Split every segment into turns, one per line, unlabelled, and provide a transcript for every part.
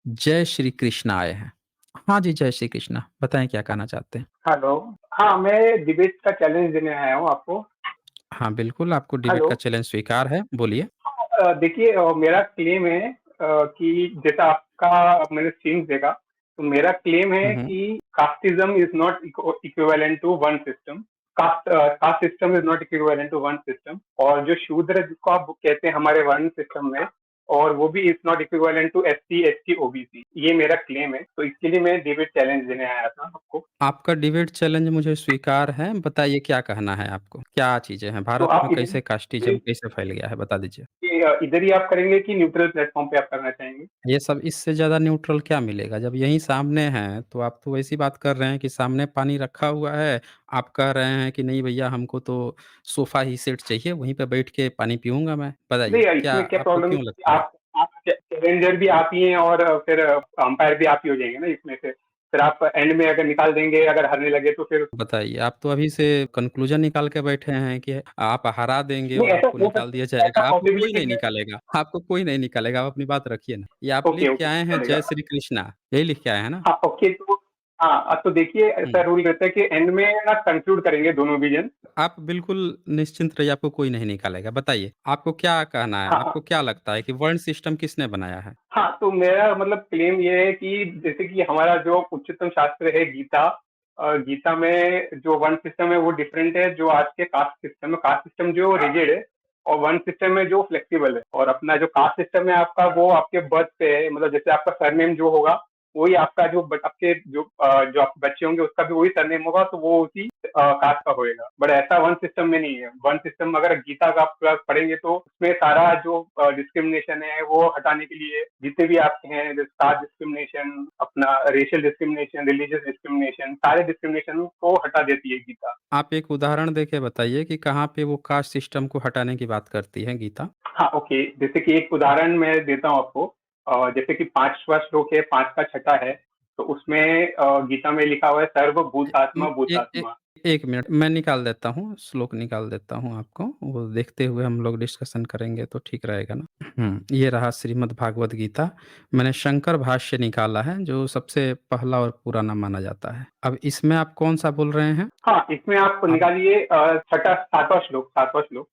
जय श्री कृष्ण आए हैं। हाँ जी, जय श्री कृष्ण। बताएँ क्या कहना चाहते हैं?
हेलो। हाँ, मैं डिबेट का चैलेंज देने आया हूँ आपको।
हाँ, बिल्कुल आपको डिबेट
हेलो।
का चैलेंज स्वीकार है, बोलिए।
देखिए, मेरा क्लेम है कि जैसा आपका मैंने सीन्स देखा, तो मेरा क्लेम
हुँ,
है
हुँ।
कि casteism is not equivalent to one system. Caste system is not equivalent to one system. और जो शूद्र जिसको आप कहते हैं हमारे वर्ण सिस्टम में, और वो भी is not equivalent to SC ST OBC. ये मेरा क्लेम है, तो इसके लिए मैं डिबेट चैलेंज देने आया था आपको।
आपका डिबेट चैलेंज मुझे स्वीकार है। बताइए क्या कहना है आपको? क्या चीज़ें हैं?
तो
भारत में
आप
कैसे
इधर
कास्टिज़्म कैसे फैल गया है? बता दीजिए।
इधर ही आप करेंगे कि न्यूट्रल प्लेटफॉर्म पे आप करना चाहेंगे?
ये सब इससे ज़्यादा न्यूट्रल क्या मिलेगा? जब यहीं सामने हैं, तो आप तो वैसी बात कर रहे हैं कि सामने पानी रखा हुआ है, आप कह रहे हैं कि नहीं भैया हमको तो सोफ़ा ही सेट चाहिए, वहीं पे बैठ के पानी पीऊँगा मैं। बताइए,
नहीं,
क्या
इसमें क्या
आपको
प्रॉब्लम है
क्यों
कि
लगता है?
आप चैलेंजर भी आप ही हैं, और फिर अंपायर भी आप ही हो जाएंगे ना इसमें से। फिर आप एंड में अगर निकाल देंगे, अगर हारने लगे तो फिर।
बताइए, आप तो अभी से कन्क्लूज़न निकाल के बैठे हैं कि आप हरा देंगे
नहीं,
और
ऐसा
आपको
हो
निकाल
सकता
दिया
है, ऐसा
जाएगा। आपको कोई
पॉसिबिलिटी
नहीं
है।
निकालेगा, आपको कोई नहीं निकालेगा, आप अपनी बात रखिए ना। ये आप
ओके,
लिख के
ओके,
आए हैं
चलेगा।
जय श्री कृष्णा, यही लिख के आए हैं ना?
हाँ, ओके, तो हाँ, तो देखिए, ऐसा
हुँ।
रूल रहता है कि एंड में ना कंक्लूड करेंगे दोनों विजन।
आप बिल्कुल निश्चिंत रहिए, आपको कोई नहीं निकालेगा। बताइए, आपको क्या कहना है?
हाँ,
आपको
हाँ।
क्या लगता है कि वर्ण सिस्टम किसने बनाया है?
हाँ, तो मेरा मतलब क्लेम ये है कि जैसे कि हमारा जो उच्चतम शास्त्र है गीता, गीता में जो वन सिस्टम है वो डिफरेंट है जो आज के कास्ट सिस्टम है। कास्ट सिस्टम जो रिजिड है, और वन सिस्टम में जो फ्लेक्सिबल है। और अपना जो कास्ट सिस्टम है आपका, वो आपके बर्थ पे है। मतलब जैसे आपका सरनेम जो होगा, वही आपका जो आपके जो आपके बच्चे होंगे उसका भी वही सरनेम होगा, तो वो उसी कास्ट का होएगा। बट ऐसा वन सिस्टम में नहीं है। वन सिस्टम अगर गीता का आप पूरा पढ़ेंगे तो उसमें सारा जो डिस्क्रिमिनेशन है वो हटाने के लिए जितने भी आपके हैं, जैसे कास्ट डिस्क्रिमिनेशन, अपना रेशियल डिस्क्रिमिनेशन, रिलीजियस डिस्क्रिमिनेशन, सारे डिस्क्रिमिनेशन को हटा देती है गीता।
आप एक उदाहरण देके बताइए कि कहाँ पे वो कास्ट सिस्टम को हटाने की बात करती है गीता?
हाँ, ओके, जैसे कि एक उदाहरण मैं देता हूँ आपको। जैसे कि 5वां श्लोक है, 5 का छठा है। तो उसमें गीता में लिखा हुआ है, सर्वभूतात्मा
एक ए
भूतात्मा।
1 मिनट मैं निकाल देता हूँ, श्लोक निकाल देता हूँ आपको, वो देखते हुए हम लोग डिस्कशन करेंगे तो ठीक रहेगा ना? ये रहा श्रीमद् भागवत गीता। मैंने शंकर भाष्य निकाला है जो सबसे पहला और पुराना माना जाता है। अब इसमें आप कौन-सा बोल रहे हैं?
हाँ, इसमें आप
आप
निकालिए छठा, 7वां श्लोक, 7वां श्लोक।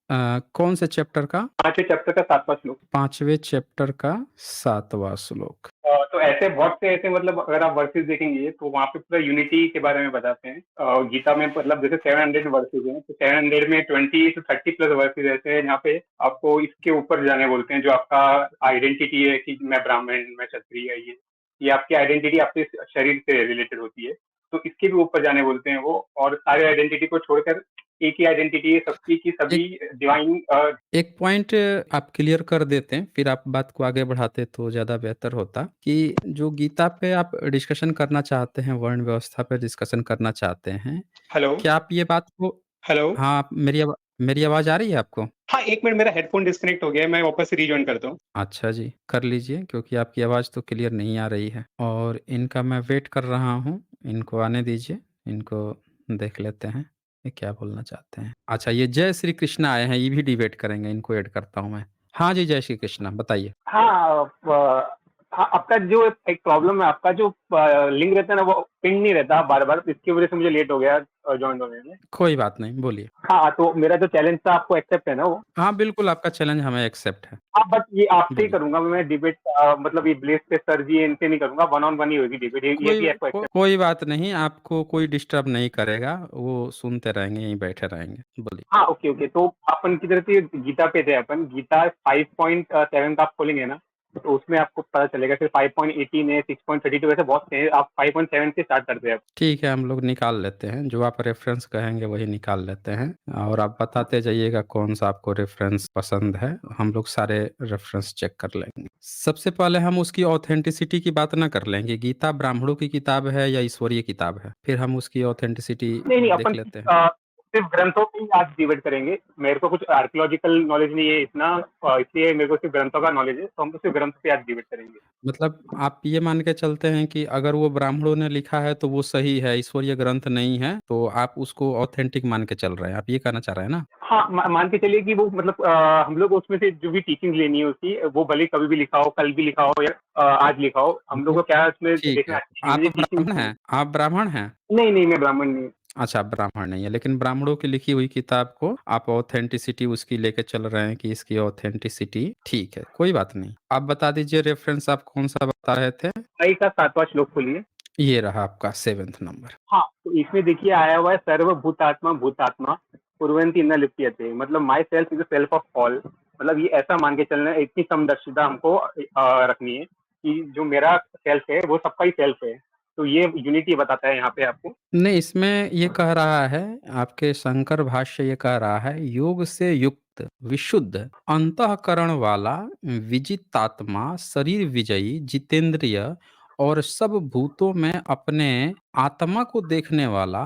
कौन से चैप्टर का?
5वें चैप्टर का 7वां श्लोक।
5वें चैप्टर का 7वां श्लोक।
तो ऐसे बहुत से ऐसे, मतलब अगर आप वर्सेस देखेंगे तो वहाँ पे पूरा यूनिटी के बारे में बताते हैं। गीता में मतलब जैसे 700 वर्सेस हैं, तो 700 में 20 से 30 प्लस वर्सेस ऐसे हैं जहाँ पे आपको इसके ऊपर जाने बोलते हैं। जो आपका आइडेंटिटी है कि मैं ब्राह्मण, मैं क्षत्रिय, ये आपकी आइडेंटिटी आपके शरीर से रिलेटेड होती है, तो इसके भी ऊपर जाने बोलते हैं वो। और सारे आइडेंटिटी को छोड़कर एक ही आइडेंटिटी है सबकी, की सभी
एक
डिवाइन।
एक पॉइंट आप क्लियर कर देते हैं, फिर आप बात को आगे बढ़ाते तो ज़्यादा बेहतर होता कि जो गीता पे आप डिस्कशन करना चाहते हैं, वर्ण व्यवस्था पे डिस्कशन करना चाहते हैं,
हेलो।
क्या आप ये बात को
हेलो।
हाँ, आप मेरी आवाज़ आ रही है आपको?
हाँ, एक मिनट, मेरा हेडफोन डिस्कनेक्ट हो गया है, मैं वापस से रीजॉइन करता हूँ।
अच्छा जी, कर लीजिए क्योंकि आपकी आवाज़ तो क्लियर नहीं आ रही है और इनका मैं वेट कर रहा हूँ, इनको आने दीजिए, इनको देख लेते हैं, ये क्या बोलना चाहते हैं। अच्छा ये जय श्री कृष्ण आए हैं, ये भी डिबेट करेंगे, इनको ऐड करता हूँ मैं। हाँ जी, जय श्री कृष्ण बताइए।
हाँ, हाँ, आपका जो एक प्रॉब्लम है, आपका जो लिंक रहता है ना, वो पिन नहीं रहता बार बार, इसकी वजह से मुझे लेट हो गया ज्वाइन होने में।
कोई बात नहीं, बोलिए।
हाँ, तो मेरा जो चैलेंज था आपको एक्सेप्ट है ना वो?
हाँ, बिल्कुल आपका चैलेंज हमें एक्सेप्ट है,
हाँ, बट ये आपसे ही
बोलिए।
करूंगा मैं डिबेट। मतलब ये ब्लेस पे सर जी इनसे नहीं करूंगा, वन ऑन वन ही होगी डिबेट, ये भी आपको एक्सेप्ट?
कोई बात नहीं, आपको कोई डिस्टर्ब नहीं करेगा, वो सुनते रहेंगे, यहीं बैठे रहेंगे, बोलिए।
हाँ, ओके, ओके, तो अपन किधर से गीता पे थे? अपन गीता 5.7 का आप खोलेंगे ना, तो उसमें आपको पता चलेगा। फिर 5.18 है, 6.32, ऐसे बहुत से हैं। आप 5.7 से स्टार्ट करते हैं।
ठीक है, हम लोग निकाल लेते हैं, जो आप रेफ़रेंस कहेंगे वही निकाल लेते हैं और आप बताते जाइएगा कौन-सा आपको रेफ़रेंस पसंद है, हम लोग सारे रेफ़रेंस चेक कर लेंगे। सबसे पहले हम उसकी ऑथेंटिसिटी की बात ना कर लेंगे, गीता ब्राह्मणों की किताब है या ईश्वरीय किताब है? फिर हम उसकी ऑथेंटिसिटी
नहीं, नहीं,
देख
अपन
लेते हैं।
सिर्फ ग्रंथों पे ही आज डिबेट करेंगे। मेरे को कुछ आर्कियोलॉजिकल नॉलेज नहीं है इतना, इसलिए मेरे को सिर्फ ग्रंथों का नॉलेज है, तो हम तो सिर्फ ग्रंथ पे आज डिबेट करेंगे।
मतलब आप ये मान के चलते हैं कि अगर वो ब्राह्मणों ने लिखा है तो वो सही है, ईश्वरीय ग्रंथ नहीं है, तो आप उसको ऑथेंटिक मान के चल रहे हैं। आप ये कहना चाह रहे हैं ना?
हाँ, मान के चलिए कि वो मतलब हम लोग उसमें से जो भी टीचिंग लेनी है उसकी, वो भले कभी भी लिखा हो, कल भी लिखा हो या आज लिखा हो, हम लोग
वो
को क्या है उसमें
ठीक
देखना
है।
है,
आप
मुझे टीचिंग
ब्राह्मण हैं? आप ब्राह्मण हैं?
नहीं, नहीं, मैं ब्राह्मण नहीं हूँ।
अच्छा, आप ब्राह्मण नहीं है, लेकिन ब्राह्मणों की लिखी हुई किताब को आप ऑथेंटिसिटी उसकी लेके चल रहे हैं कि इसकी ऑथेंटिसिटी ठीक है, कोई बात नहीं। आप बता दीजिए रेफरेंस आप कौन-सा बता रहे थे?
मई का 7वां श्लोक खोलिए।
ये रहा आपका 7th नंबर।
हाँ, तो इसमें देखिए आया हुआ है, सर्वभूतात्मा भूतात्मा कुर्वन्ति न लिप्यते, मतलब my self is the self of all. मतलब ये ऐसा मान के चलना है, इतनी समदर्शिता हमको रखनी है कि जो मेरा सेल्फ है वो सबका ही सेल्फ है। तो ये यूनिटी बताता है यहाँ पे आपको।
नहीं, इसमें ये कह रहा है, आपके शंकर भाष्य ये कह रहा है, योग से युक्त, विशुद्ध, अंतःकरण वाला, विजितात्मा, शरीर विजयी, जितेंद्रिय और सब भूतों में अपने आत्मा को देखने वाला,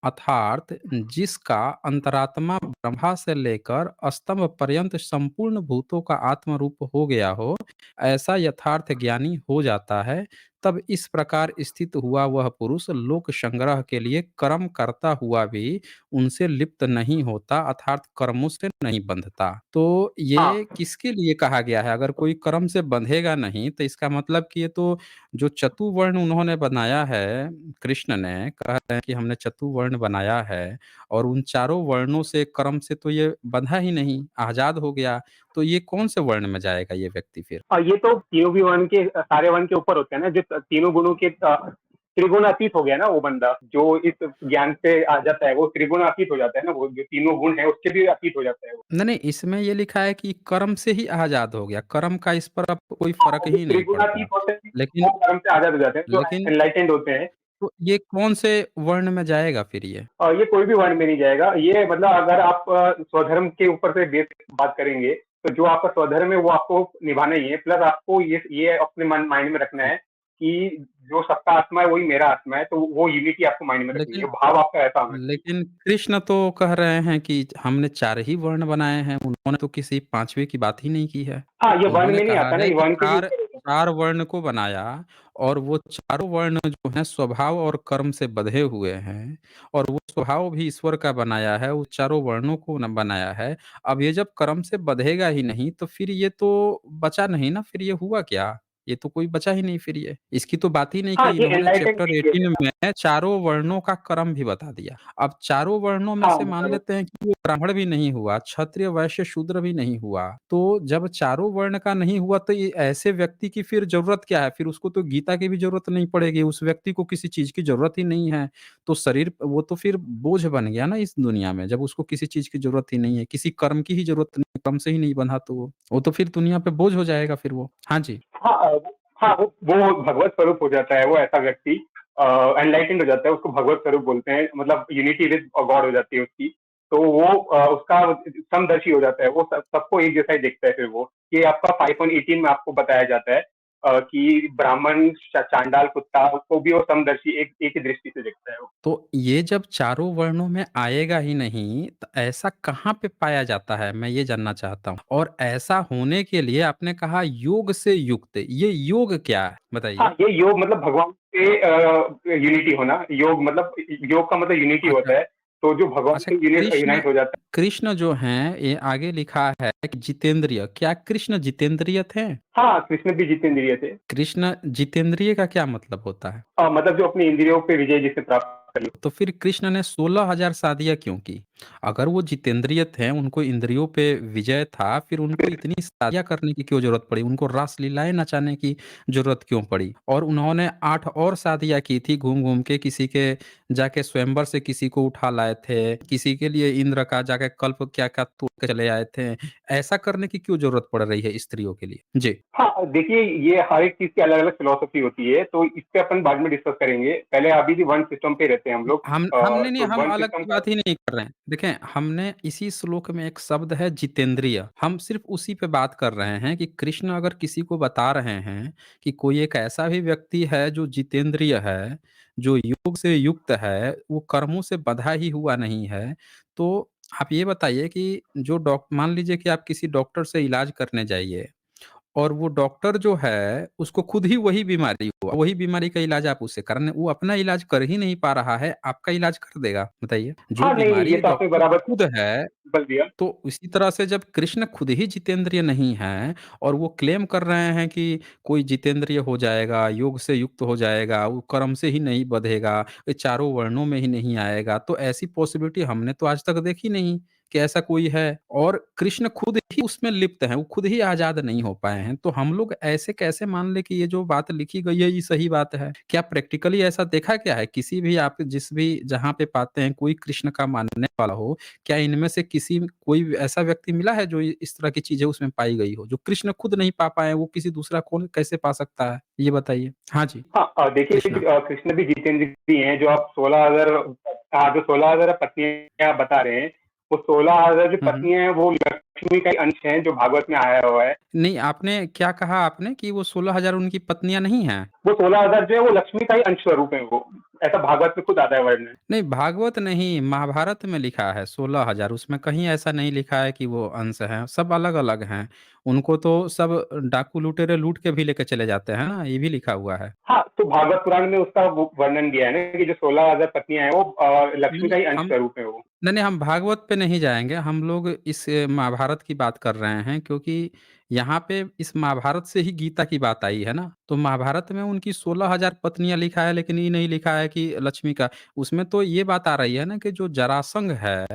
अर्थात जिसका अंतरात्मा ब्रह्मा से लेकर स्तंभ पर्यंत संपूर्ण भूतों का आत्म रूप हो गया हो, ऐसा यथार्थ ज्ञानी हो जाता है। तब इस प्रकार स्थित हुआ वह पुरुष लोक संग्रह के लिए कर्म करता हुआ भी उनसे लिप्त नहीं होता, अर्थात कर्मों से नहीं बंधता। तो ये
हाँ,
किसके लिए कहा गया है? अगर कोई कर्म से बंधेगा नहीं तो इसका मतलब कि ये तो जो चतुवर्ण उन्होंने बनाया है, कृष्ण ने कह रहे हैं कि हमने चतुवर्ण बनाया है और उन चारों वर्णों से कर्म से तो ये बंधा ही नहीं, आजाद हो गया। तो ये कौन से वर्ण में जाएगा ये व्यक्ति फिर?
और ये तो तीनों भी वर्ण के, सारे वर्ण के ऊपर होते हैं ना, जो तीनों गुणों के त्रिगुणातीत हो गया ना वो बंदा, जो इस ज्ञान से आ जाता है वो त्रिगुणातीत हो जाता है ना, वो जो तीनों गुण है उसके भी अतीत हो जाता है वो।
नहीं, नहीं, इसमें ये लिखा है कि कर्म से ही आज़ाद हो गया, कर्म का इस पर अब कोई
हाँ,
फ़र्क
जो
ही नहीं
त्रिगुणातीत
पड़ता।
होते हैं वो
लेकिन
कर्म से आजाद हो जाते हैं, जो
लेकिन
एनलाइटेंड होते हैं।
तो ये कौन से वर्ण में जाएगा फिर ये?
ये कोई भी वर्ण में नहीं जाएगा, ये मतलब अगर आप स्वधर्म के ऊपर से बेस बात करेंगे, तो जो आपका स्वधर्म है वो आपको निभाना ही है, प्लस आपको ये अपने मन माइंड में रखना है कि जो सबका आत्मा है वही मेरा आत्मा है, तो वो यूनिटी आपको माइंड में रखनी है,
लेकिन
भाव आपका ऐसा होना चाहिए।
लेकिन कृष्ण तो कह रहे हैं कि हमने 4 ही वर्ण बनाए हैं, उन्होंने तो किसी 5वें की बात ही नहीं की है।
हाँ, ये वर्ण
उन्होंने
में नहीं
कहा
आता ना,
है
ये
कि
वर्ण के भी
4
ऊपर होता है।
4 वर्ण को बनाया और वो चारों वर्ण जो हैं स्वभाव और कर्म से बंधे हुए हैं और वो स्वभाव भी ईश्वर का बनाया है, उस चारों वर्णों को न बनाया है। अब ये जब कर्म से बंधेगा ही नहीं तो फिर ये तो बचा नहीं ना, फिर ये हुआ क्या? ये तो कोई बचा ही नहीं फिर ये। इसकी तो बात ही नहीं
हाँ,
की।
ये
इन्होंने
एनलाइटेंड
चैप्टर
पीरियड
18
है।
में चारों वर्णों का क्रम भी बता दिया। अब चारों वर्णों में
हाँ,
से मान
बराबर।
लेते हैं कि वो ब्राह्मण भी नहीं हुआ, क्षत्रिय, वैश्य, शूद्र भी नहीं हुआ। तो जब चारों वर्ण का नहीं हुआ तो ये ऐसे व्यक्ति की फिर ज़रूरत क्या है? फिर उसको तो गीता की भी ज़रूरत नहीं पड़ेगी, उस व्यक्ति को किसी चीज़ की ज़रूरत ही नहीं है। तो शरीर वो तो फिर बोझ बन गया ना इस दुनिया में, जब उसको किसी चीज़ की ज़रूरत ही नहीं है, किसी कर्म की ही ज़रूरत नहीं है, कर्म से ही नहीं बंधा तो वो तो फिर दुनिया पे बोझ हो जाएगा फिर वो। हाँ जी।
हाँ, हाँ, वो भगवत स्वरूप हो जाता है, वो ऐसा व्यक्ति एनलाइटेंड हो जाता है, उसको भगवत स्वरूप बोलते हैं, मतलब यूनिटी विद गॉड हो जाती है उसकी। तो वो उसका समदर्शी हो जाता है, वो सबको एक जैसा ही देखता है फिर वो। ये आपका 5.18 में आपको बताया जाता है कि ब्राह्मण, चांडाल, कुत्ता को भी वो समदर्शी एक ही दृष्टि से देखता है वो।
तो ये जब चारों वर्णों में आएगा ही नहीं, तो ऐसा कहाँ पे पाया जाता है? मैं ये जानना चाहता हूँ। और ऐसा होने के लिए आपने कहा योग से युक्त, ये योग क्या है?
हाँ,
बताइए।
ये योग मतलब भगवान से यूनिटी होना, योग मतलब, योग का मतलब यूनिटी
अच्छा,
होता है। तो जो भगवान
अच्छा,
से यूनाइट हो जाता
कृष्ण जो हैं, ये आगे लिखा है कि जितेंद्रिय, क्या कृष्ण जितेंद्रिय थे?
है। हाँ, कृष्ण भी जितेंद्रिय थे।
कृष्ण जितेंद्रिय का क्या मतलब होता है?
मतलब जो अपनी इंद्रियों पे विजय जिसे प्राप्त कर ली।
तो फिर कृष्ण ने 16,000 शादियाँ क्यों की? अगर वो जितेंद्रिय थे, उनको इंद्रियों पे विजय था, फिर उनको इतनी शादियाँ करने की क्यों ज़रूरत पड़ी? उनको रासलीलाएँ नचाने की ज़रूरत क्यों पड़ी? और उन्होंने 8 और शादियाँ की थी घूम-घूम के, किसी के जाके स्वयंवर से किसी को उठा लाए थे, किसी के लिए इंद्र का जाके कल्प क्या-क्या तोड़ के चले आए थे। ऐसा करने की क्यों ज़रूरत पड़ रही है स्त्रियों के लिए? जी।
हाँ, देखिए ये हर एक चीज की अलग अलग फिलोसफी होती है, तो इस पे अपन बाद में डिस्कस करेंगे। पहले अभी भी वन सिस्टम पे रहते हैं हम लोग।
हम नहीं, नहीं,
तो
हम
वन
अलग
सिस्टम
की
का
बात ही नहीं कर रहे हैं। देखें, हमने इसी श्लोक में एक शब्द है जितेंद्रिय, हम सिर्फ़ उसी पे बात कर रहे हैं कि कृष्ण अगर किसी को बता रहे हैं कि कोई एक ऐसा भी व्यक्ति है जो जितेंद्रिय है, जो योग से युक्त है, वो कर्मों से बँधा ही हुआ नहीं है। तो आप ये बताइए कि जो डॉक मान लीजिए कि आप किसी डॉक्टर से इलाज करने जाइए और वो डॉक्टर जो है, उसको खुद ही वही बीमारी हुआ, वही बीमारी का इलाज आप उससे कराने वो अपना इलाज कर ही नहीं पा रहा है, आपका इलाज कर देगा? बताइए। जो
हाँ, नहीं, नहीं, ये
बीमारी
तो आपने
डॉक्टर
बराबर
खुद है,
बल दिया।
तो इसी तरह से जब कृष्ण खुद ही जितेंद्रिय नहीं हैं और वो क्लेम कर रहे हैं कि कोई जितेंद्रिय हो जाएगा, योग से युक्त हो जाएगा, वो कर्म से ही नहीं बंधेगा, ये चारों वर्णों में ही नहीं आएगा, तो ऐसी पॉसिबिलिटी हमने तो आज तक देखी नहीं कि ऐसा कोई है। और कृष्ण खुद ही उसमें लिप्त हैं, वो खुद ही आज़ाद नहीं हो पाए हैं। तो हम लोग ऐसे कैसे मान लें कि ये जो बात लिखी गई है, ये सही बात है? क्या प्रैक्टिकली ऐसा देखा क्या है? किसी भी आप जिस भी जहाँ पे पाते हैं कोई कृष्ण का मानने वाला हो, क्या इनमें से किसी कोई ऐसा व्यक्ति मिला है जो इस तरह की चीज़ें उसमें पाई गई हो? जो कृष्ण खुद नहीं पा पाए, वो किसी दूसरा कौन कैसे पा सकता है? ये बताइए। हाँ जी,
हाँ, देखिए,
कृष्णा।
कृष्ण भी जितेंद्र हैं, जो आप 16,000, हाँ, जो 16,000 पत्नियां आप बता रहे हैं, वो 16,000 जो
हुँ, हुँ।
पत्नियां हैं वो लक्ष्मी का ही अंश है, जो भागवत में आया हुआ है।
नहीं, आपने क्या कहा आपने कि वो 16,000 उनकी पत्नियाँ नहीं हैं?
वो 16,000 जो है वो लक्ष्मी का ही अंश स्वरूप है, वो ऐसा भागवत में खुद आता है वर्णन।
नहीं, भागवत नहीं, महाभारत में लिखा है 16,000 उसमें कहीं ऐसा नहीं लिखा है कि वो अंश हैं, सब अलग-अलग हैं। उनको तो सब डाकू लुटेरे लूट के भी लेके चले जाते हैं ना, ये भी लिखा हुआ है।
हाँ, तो भागवत पुराण में उसका वो वर्णन दिया है ना कि जो 16,000 पत्नियां हैं वो लक्ष्मी
नहीं,
का ही अंश
हम
स्वरूप है वो।
नहीं, नहीं, हम भागवत पे नहीं जाएँगे, हम लोग इस महाभारत की बात कर रहे हैं क्योंकि यहाँ पे इस महाभारत से ही गीता की बात आई है ना, तो महाभारत में उनकी 16,000 पत्नियाँ लिखा है लेकिन ये नहीं लिखा है कि लक्ष्मी का उसमें तो ये बात आ रही है ना कि जो जरासंध है,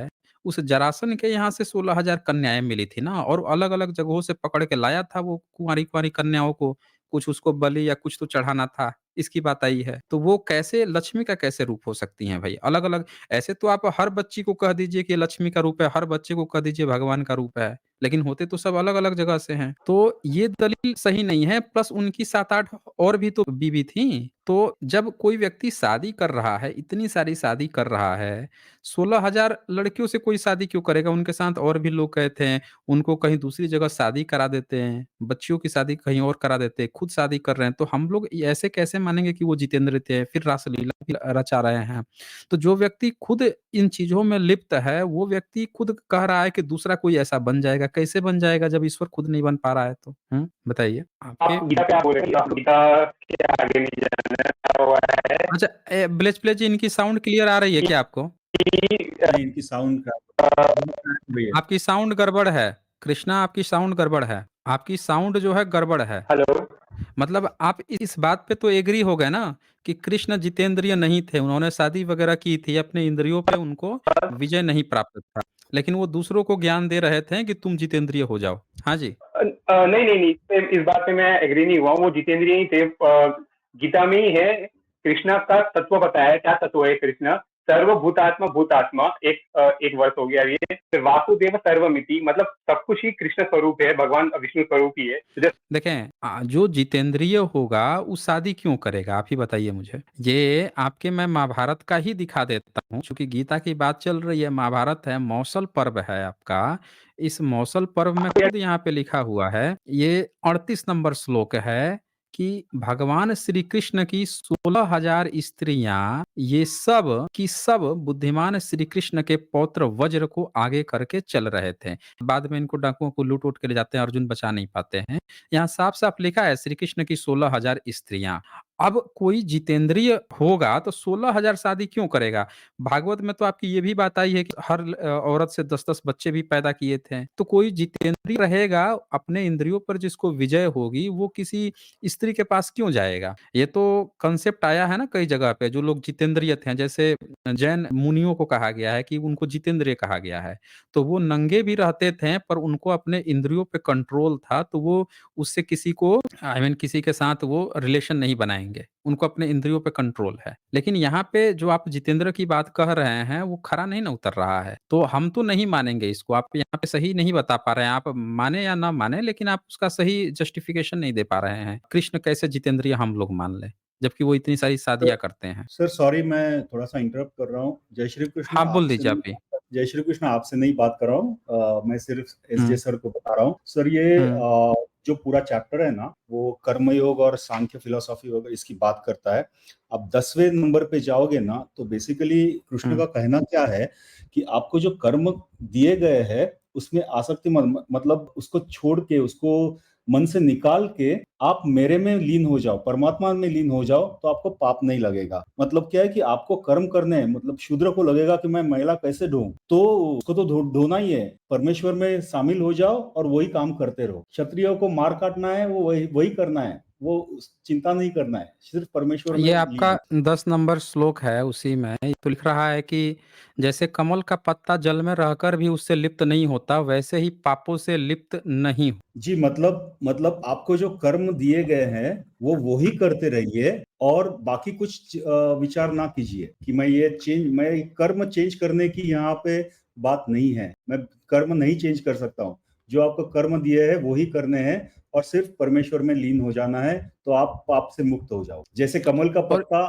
उस जरासंध के यहाँ से 16,000 कन्याएँ मिली थी ना और अलग-अलग जगहों से पकड़ के लाया था वो कुँवारी-कुँवारी कन्याओं को, कुछ उसको बलि या कुछ तो चढ़ाना था, इसकी बात आई है। तो वो कैसे लक्ष्मी का कैसे रूप हो सकती हैं भई? अलग-अलग ऐसे तो आप हर बच्ची को कह दीजिए कि लक्ष्मी का रूप है, हर बच्चे को कह दीजिए भगवान का रूप है, लेकिन होते तो सब अलग-अलग जगह से हैं। तो ये दलील सही नहीं है प्लस उनकी 7-8 और भी तो बीवी थीं। तो जब कोई व्यक्ति शादी कर रहा है, इतनी सारी शादी कर रहा है, 16,000 लड़कियों से कोई शादी क्यों करेगा? उनके साथ और भी लोग गए थे, उनको कहीं दूसरी जगह शादी करा देते हैं, बच्चियों की शादी कहीं और करा देते हैं, खुद शादी कर रहे हैं, तो हम लोग ये ऐसे कैसे मानेंगे कि वो जितेंद्र थे, फिर रासलीला भी रचा रहे हैं। तो जो व्यक्ति खुद इन चीज़ों में लिप्त है, वो व्यक्ति खुद कह रहा है कि दूसरा कोई ऐसा बन जाएगा। कैसे बन जाएगा जब ईश्वर खुद नहीं बन पा रहा है तो? हुँ, बताइए? आपके
आप गीता क्या बोल रहे हैं? आप गीता के आगे नहीं जाना हुआ है
अच्छा ब्लेच जी इनकी साउंड क्लियर आ रही है क्या आपको?
कि
नहीं, इनकी साउंड का वही है।
आपकी साउंड गड़बड़ है। कृष्णा आपकी साउंड गड़बड़ है। आपकी साउंड जो है गड़बड़ है।
हेलो।
मतलब आप इस बात पे तो एग्री हो गए ना कि कृष्ण जितेंद्रिय नहीं थे, उन्होंने शादी वगैरह की थी, अपने इंद्रियों पे उनको विजय नहीं प्राप्त था। लेकिन वो दूसरों को ज्ञान दे रहे थे कि तुम जितेंद्रिय हो जाओ। हाँ जी।
नहीं, नहीं, नहीं, इस बात पे मैं एग्री नहीं हुआ हूँ, वो जितेंद्रिय ही थे। गीता में ही है, कृष्णा का तत्व बताया है, क्या तत्व है कृष्ण? सर्वभूतात्मा भूतात्मा, एक वर्ष हो गया ये। फिर वासुदेव सर्वमिति, मतलब सब कुछ ही कृष्ण स्वरूप है, भगवान विष्णु स्वरूप ही है। तो
देखें जो जितेंद्रिय होगा वो शादी क्यों करेगा आप ही बताइए मुझे। ये आपके मैं महाभारत का ही दिखा देता हूँ क्योंकि गीता की बात चल रही है महाभारत है मौसल पर्व है आपका। इस मौसल पर्व में खुद यहाँ पे लिखा हुआ है ये 38 नंबर श्लोक है कि भगवान श्री कृष्ण की 16,000 स्त्रियां ये सब की सब बुद्धिमान श्री कृष्ण के पौत्र वज्र को आगे करके चल रहे थे। बाद में इनको डाकुओं को लूट उट के ले जाते हैं अर्जुन बचा नहीं पाते हैं। यहाँ साफ-साफ लिखा है श्री कृष्ण की 16,000 स्त्रियाँ। अब कोई जितेंद्रिय होगा तो 16,000 शादी क्यों करेगा? भागवत में तो आपकी ये भी बात आई है कि हर औरत से 10-10 बच्चे भी पैदा किए थे। तो कोई जितेंद्रिय रहेगा, अपने इंद्रियों पर जिसको विजय होगी, वो किसी स्त्री के पास क्यों जाएगा? ये तो कांसेप्ट आया है ना कई जगह पे जो लोग जितेंद्रिय थे, जैसे जैन मुनियों को कहा गया है कि उनको जितेंद्रिय कहा गया है। तो वो नंगे भी रहते थे पर उनको अपने इंद्रियों पे कंट्रोल था, तो वो उससे किसी को किसी के साथ वो रिलेशन नहीं बनाएँगे। उनको अपने इंद्रियों पे कंट्रोल है। लेकिन यहाँ पे जो आप जितेंद्र की बात कह रहे हैं, वो खरा नहीं ना उतर रहा है। तो हम तो नहीं मानेंगे इसको। आप यहाँ पे सही नहीं बता पा रहे हैं। आप माने या ना माने लेकिन आप उसका सही जस्टिफिकेशन नहीं दे पा रहे हैं। कृष्ण कैसे जितेंद्रिय हम लोग मान लें, जबकि वो इतनी सारी
सर
शादियाँ करते हैं।
सर सॉरी मैं थोड़ा-सा इंटरप्ट कर रहा हूँ। जय श्री कृष्ण
हाँ, बोल
आपसे
दीजिए
मैं
आप भी।
जय श्री कृष्ण, आपसे नहीं बात कर रहा हूँ, मैं सिर्फ एसजे
हुँ,
सर को बता रहा हूँ। सर ये
हुँ,
जो पूरा चैप्टर है ना, वो कर्मयोग और सांख्य फिलोसॉफी वगैरह इसकी बात करता है। अब 10वें नंबर पे जाओगे ना, तो बेसिकली कृष्ण
हुँ।
का कहना क्या है कि आपको जो कर्म दिए गए हैं उसमें आसक्ति मतलब उसको छोड़ के, उसको मन से निकाल के आप मेरे में लीन हो जाओ, परमात्मा में लीन हो जाओ, तो आपको पाप नहीं लगेगा। मतलब क्या है कि आपको कर्म करने हैं, मतलब शूद्र को लगेगा कि मैं महिला कैसे ढूंढूं, तो उसको तो ढूंढना ही है। परमेश्वर में शामिल हो जाओ और वही काम करते रहो। क्षत्रियो को मार काटना है, वो वही वही करना है, वो चिंता नहीं करना है, सिर्फ परमेश्वर में
ये
लीन
आपका
हो।
10 नंबर श्लोक है, उसी में ये तो लिख रहा है कि जैसे कमल का पत्ता जल में रहकर भी उससे लिप्त नहीं होता, वैसे ही पापों से लिप्त नहीं हो।
जी, मतलब आपको जो कर्म दिए गए हैं वो वही करते रहिए, और बाकी कुछ विचार ना कीजिए कि मैं कर्म चेंज करने की यहाँ पे बात नहीं है। मैं कर्म नहीं चेंज कर सकता हूँ। जो आपको कर्म दिए हैं वही करने हैं, और सिर्फ परमेश्वर में लीन हो जाना है, तो आप पाप से मुक्त हो जाओ। जैसे कमल का
और
पत्ता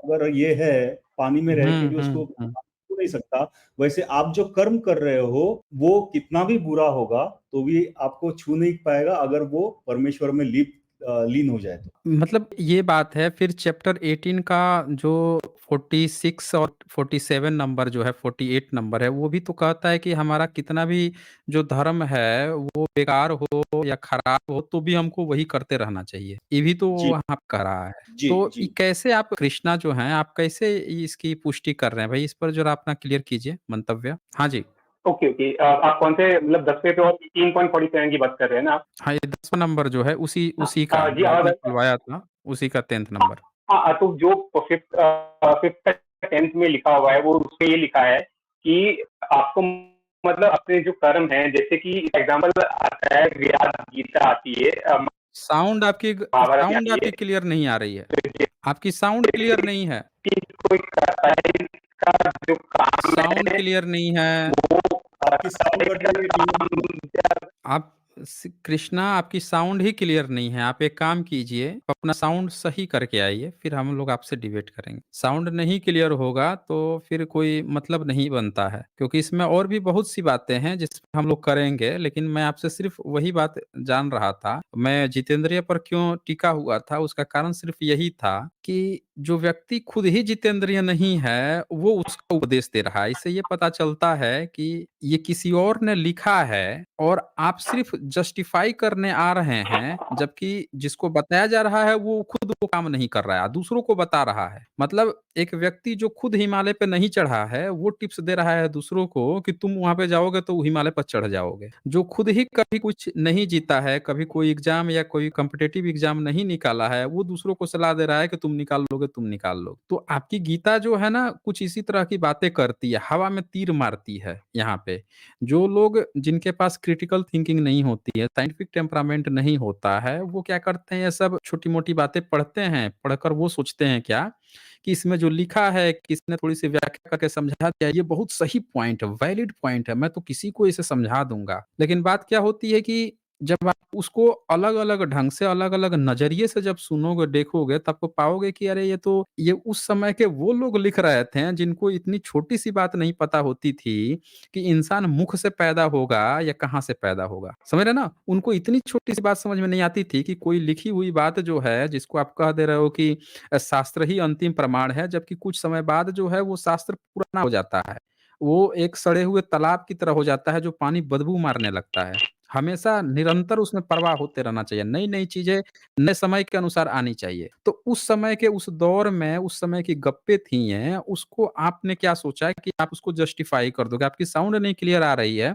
अगर ये है, पानी में रह के
हुँ,
भी
हुँ,
उसको
हुँ।
छू नहीं सकता, वैसे आप जो कर्म कर रहे हो वो कितना भी बुरा होगा तो भी आपको छू नहीं पाएगा, अगर वो परमेश्वर में लीन हो जाए तो।
मतलब ये बात है, फिर चैप्टर 18 का जो 46 और 47 नंबर जो है, 48 नंबर है, वो भी तो कहता है कि हमारा कितना भी जो धर्म है वो बेकार हो या खराब हो तो भी हमको वही करते रहना चाहिए। ये भी तो वो
जी,
वहाँ कह रहा है।
जी,
तो
जी।
ये कैसे आप कृष्णा जो हैं, आप कैसे इसकी पुष्टि कर रहे हैं भाई? इस पर ज़रा अपना क्लियर कीजिए मंतव्य। हाँ जी।
ओके ओके, आप कौन से मतलब 10वें पे और 18.47 की बात कर रहे हैं ना आप?
हाँ, ये 10वां नंबर जो है उसी उसी का
जी
जो
आवाज
आपने
आ रही है?
खुलवाया था, उसी का 10th नंबर।
तो जो फिफ्थ फिफ्थ टेंथ में लिखा हुआ है वो उसमें ये लिखा है कि आपको मतलब अपने जो कर्म है, जैसे कि एग्जाम्पल आता है, गीता आती है, महाभारत
साउंड
आती
आपकी
है,
क्लियर नहीं आ रही है।
तो
आपकी साउंड क्लियर नहीं है।
कोई कसाई का जो काम
साउंड
है
क्लियर नहीं है।
वो
आपकी साउंड कट रही है, क्लियर नहीं है।
आप कृष्णा, आपकी साउंड ही क्लियर नहीं है। आप एक काम कीजिए, अपना साउंड सही करके आइए, फिर हम लोग आपसे डिबेट करेंगे। साउंड नहीं क्लियर होगा तो फिर कोई मतलब नहीं बनता है, क्योंकि इसमें और भी बहुत सी बातें हैं जिस पर हम लोग करेंगे, लेकिन मैं आपसे सिर्फ वही बात जान रहा था। मैं जितेंद्रिय पर क्यों टिका हुआ था, उसका कारण सिर्फ यही था कि जो व्यक्ति खुद ही जितेंद्रिय नहीं है वो उसका उपदेश दे रहा है। इससे ये पता चलता है कि ये किसी और ने लिखा है और आप सिर्फ जस्टिफाई करने आ रहे हैं, जबकि जिसको बताया जा रहा है वो खुद वो काम नहीं कर रहा है, दूसरों को बता रहा है। मतलब एक व्यक्ति जो खुद हिमालय पे नहीं चढ़ा है वो टिप्स दे रहा है दूसरों को कि तुम वहां पे जाओगे तो हिमालय पर चढ़ जाओगे। जो खुद ही कभी कुछ नहीं जीता है, कभी कोई एग्जाम या कोई कॉम्पिटिटिव एग्जाम नहीं निकाला है, वो दूसरों को सलाह दे रहा है कि तुम निकाल लोगे, तुम निकाल लो। तो आपकी गीता जो है ना, कुछ इसी तरह की बातें करती है, हवा में तीर मारती है यहाँ पे। जो लोग जिनके पास क्रिटिकल थिंकिंग नहीं होती है, साइंटिफिक टेम्परामेंट नहीं होता है, वो क्या करते हैं, ये सब छोटी-मोटी बातें पढ़ते हैं, पढ़कर वो सोचते हैं क्या कि इसमें जो लिखा है, किसी ने थोड़ी-सी व्याख्या करके समझा दिया, ये बहुत सही पॉइंट है, वैलिड पॉइंट है, मैं तो किसी को इसे समझा दूँगा। लेकिन बात क्या होती है कि जब आप उसको अलग-अलग ढंग से, अलग-अलग नज़रिए से जब सुनोगे, देखोगे, तब तो पाओगे कि अरे ये उस समय के वो लोग लिख रहे थे, जिनको इतनी छोटी-सी बात नहीं पता होती थी कि इंसान मुख से पैदा होगा या कहाँ से पैदा होगा। समझ रहे हैं ना? उनको इतनी छोटी-सी बात समझ में नहीं आती थी कि कोई लिखी हुई बात जो है, जिसको आप कह दे रहे हो कि शास्त्र ही अंतिम प्रमाण है, जबकि कुछ समय बाद जो है वो शास्त्र पुराना हो जाता है। वो एक सड़े हुए तालाब की तरह हो जाता है जो पानी बदबू मारने लगता है। हमेशा निरंतर उसमें प्रवाह होते रहना चाहिए। नई-नई चीज़ें नए समय के अनुसार आनी चाहिए। तो उस समय के उस दौर में उस समय की गप्पें थी हैं, उसको आपने क्या सोचा कि आप उसको जस्टिफ़ाई कर दोगे? आपकी साउंड नहीं क्लियर आ रही है,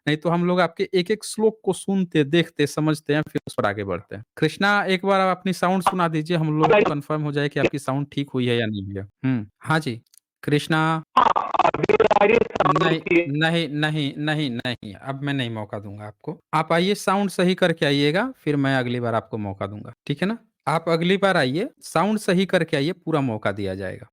नहीं तो हम लोग आपके एक-एक श्लोक को सुनते, देखते, समझते हैं, फिर उस पर आगे बढ़ते हैं। कृष्णा, एक बार आप अपनी साउंड सुना दीजिए, हम लोग को कन्फर्म हो जाए कि आपकी साउंड ठीक हुई है या नहीं हुई है। हाँ जी। कृष्णा,
अभी आ रही है साउंड
नहीं,
की?
नहीं, नहीं, नहीं, नहीं, अब मैं नहीं मौका दूँगा आपको। आप आइए, साउंड सही करके आइएगा, फिर मैं अगली बार आपको मौका दूँगा, ठीक है ना? आप अगली बार आइए, साउंड सही करके आइए, पूरा मौका दिया जाएगा।